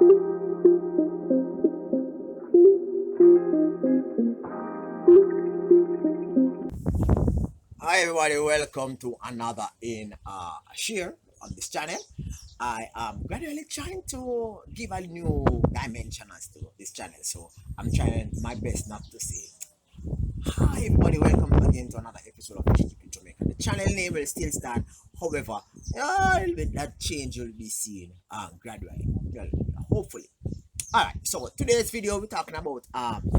Hi everybody, welcome to another in share on this channel. I am gradually trying to give a new dimension as to this channel, so I'm trying my best not to say hi everybody, welcome again to another episode of Keep in Jamaica. The channel name will still stand, however, a little bit that change will be seen gradually, well, hopefully. Alright, so today's video we're talking about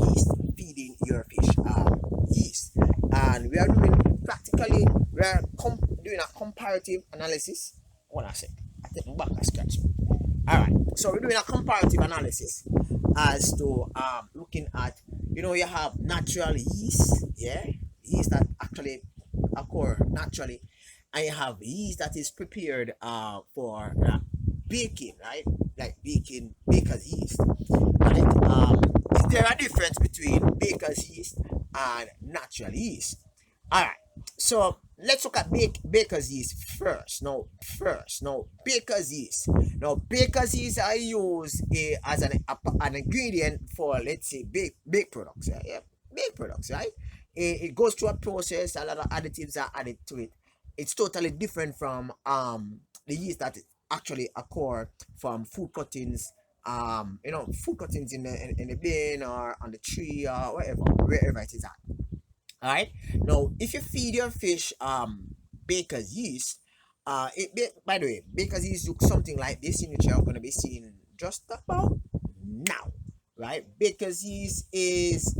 yeast, feeding your fish yeast, and we are doing practically doing a comparative analysis. What I say, I take my back a scratch. Alright, so we're doing a comparative analysis as to looking at, you have natural yeast, yeah, yeast that actually occur naturally, and you have yeast that is prepared for baking, right? Like baker's yeast, right? Is there a difference between baker's yeast and natural yeast? All right. So let's look at baker's yeast first. Now baker's yeast. Now baker's yeast I use as an ingredient for, let's say, bake products. Yeah, bake products, right? It goes through a process. A lot of additives are added to it. It's totally different from the yeast that actually occur from food cuttings. Food cuttings in the bin or on the tree or wherever it is at. All right. Now, if you feed your fish baker's yeast, by the way, baker's yeast looks something like this, in which you're going to be seeing just about now, right? Baker's yeast is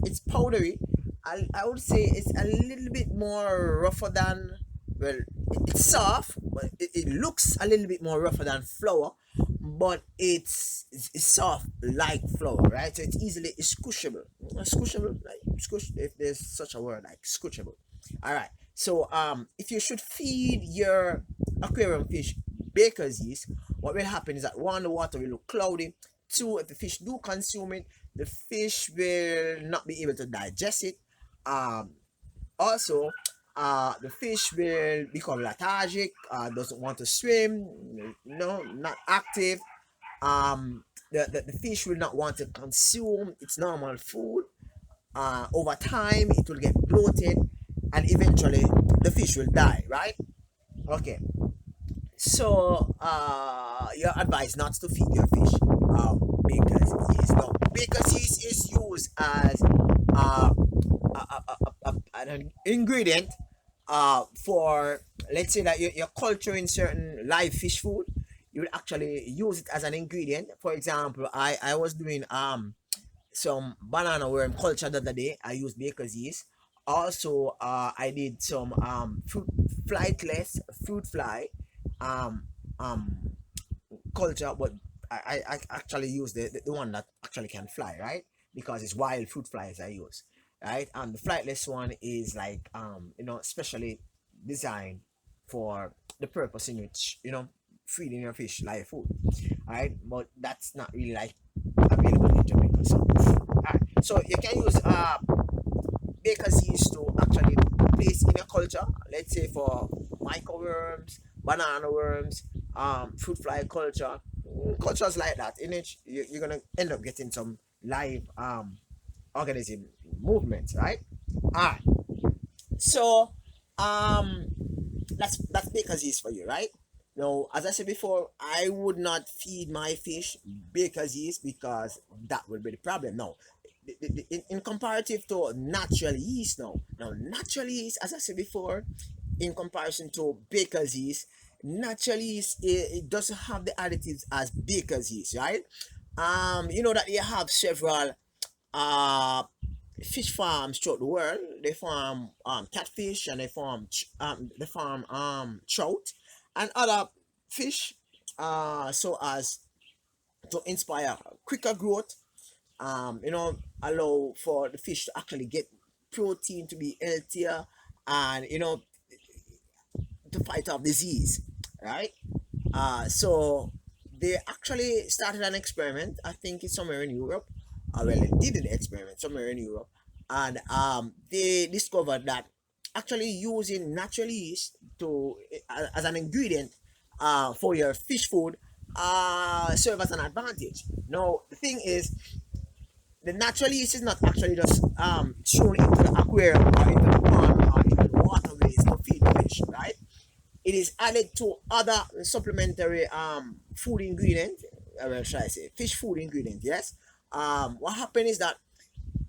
it's powdery. I would say it's a little bit more rougher than, well, it's soft, but it looks a little bit more rougher than flour, but it's soft like flour, right? So it's easily squishable. Squishable, like squish, if there's such a word, like squishable. All right. So if you should feed your aquarium fish baker's yeast, what will happen is that one, the water will look cloudy. Two, if the fish do consume it, the fish will not be able to digest it. Um, Also, the fish will become lethargic, doesn't want to swim, not active. The fish will not want to consume its normal food. Over time, it will get bloated, and eventually, the fish will die, right? Okay, so you're advised not to feed your fish baker's yeast. No, baker's yeast is used as an ingredient for, let's say that you're culturing certain live fish food. You will actually use it as an ingredient. For example, I was doing some banana worm culture the other day. I used baker's yeast. Also, I did some fruit fly um um culture, but I actually use the one that actually can fly, right? Because it's wild fruit flies I use, right? And the flightless one is like specially designed for the purpose in which feeding your fish live food, right? But that's not really like available in Jamaica. So, alright, so you can use baker's yeast to actually place in your culture, let's say for microworms, banana worms, fruit fly culture, cultures like that, in which you're gonna end up getting some live organism movements, right? Alright, so um that's baker's yeast for you, right? Now, as I said before, I would not feed my fish baker's yeast because that would be the problem. Now, in comparative to natural yeast, now natural yeast, as I said before, in comparison to baker's yeast, natural yeast, it doesn't have the additives as baker's yeast, right? You know that you have several uh fish farms throughout the world. They farm catfish, and they farm trout and other fish, so as to inspire quicker growth, allow for the fish to actually get protein to be healthier, and to fight off disease, right? So they actually started an experiment. I think it's somewhere in Europe. Well, they did an experiment somewhere in Europe, and they discovered that actually using natural yeast to as an ingredient for your fish food serve as an advantage. Now the thing is, the natural yeast is not actually just thrown into the aquarium or into the pond or into the waterways to feed the fish, right? It is added to other supplementary food ingredients. Well, should I say fish food ingredients? Yes. What happened is that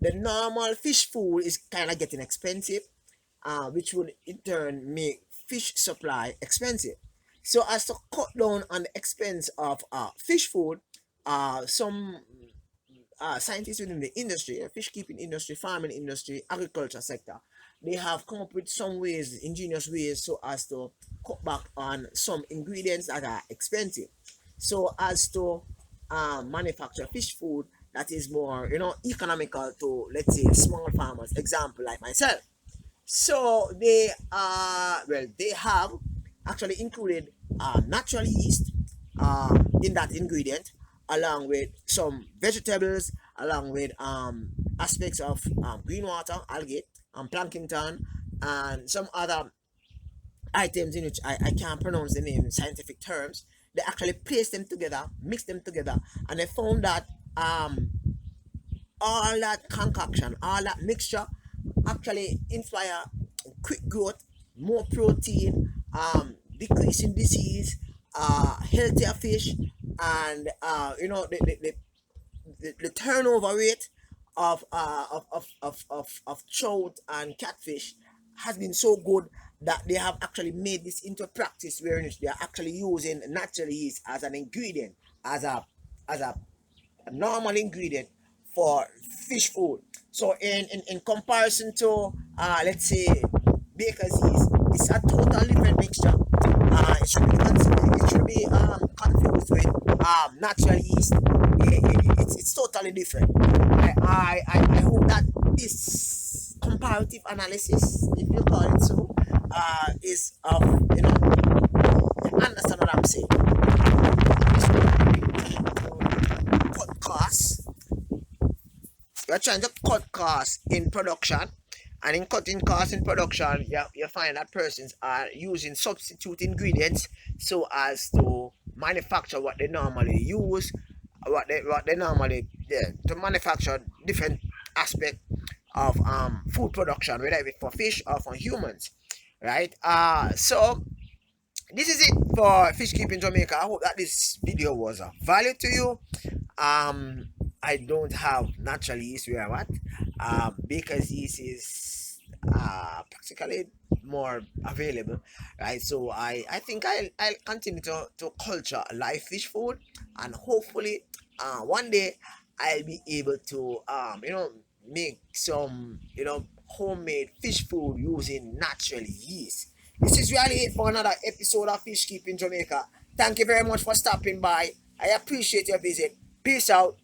the normal fish food is kind of getting expensive, which would in turn make fish supply expensive. So as to cut down on the expense of fish food, some scientists within the industry, fish keeping industry, farming industry, agriculture sector, they have come up with some ways, ingenious ways, so as to cut back on some ingredients that are expensive, so as to manufacture fish food that is more, economical to, let's say, small farmers. Example, like myself. So they have actually included natural yeast in that ingredient, along with some vegetables, along with aspects of green water, algae, plankton, and some other items in which I can't pronounce the name in scientific terms. They actually placed them together, mixed them together, and they found that all that concoction, all that mixture actually inspire quick growth, more protein, decreasing disease, healthier fish, and the turnover rate of trout and catfish has been so good that they have actually made this into a practice where they are actually using natural yeast as an ingredient, as a normal ingredient for fish food. So in comparison to let's say baker's yeast, it's a total different mixture. It should be confused with natural yeast. It's totally different. I hope that this comparative analysis, if you call it so, is of, you understand what I'm saying. Cut costs. We're trying to cut costs in production, and in cutting costs in production, you find that persons are using substitute ingredients so as to manufacture what they normally use, what they normally, yeah, to manufacture different aspect of food production, whether it for fish or for humans, right? So this is it for fish keeping Jamaica. I hope that this video was of value to you. I don't have natural yeast where I'm at, because yeast is practically more available, right? So I think I'll continue to culture live fish food, and hopefully one day I'll be able to make some homemade fish food using natural yeast. This is really it for another episode of Fish Keeping Jamaica. Thank you very much for stopping by. I appreciate your visit. Peace out.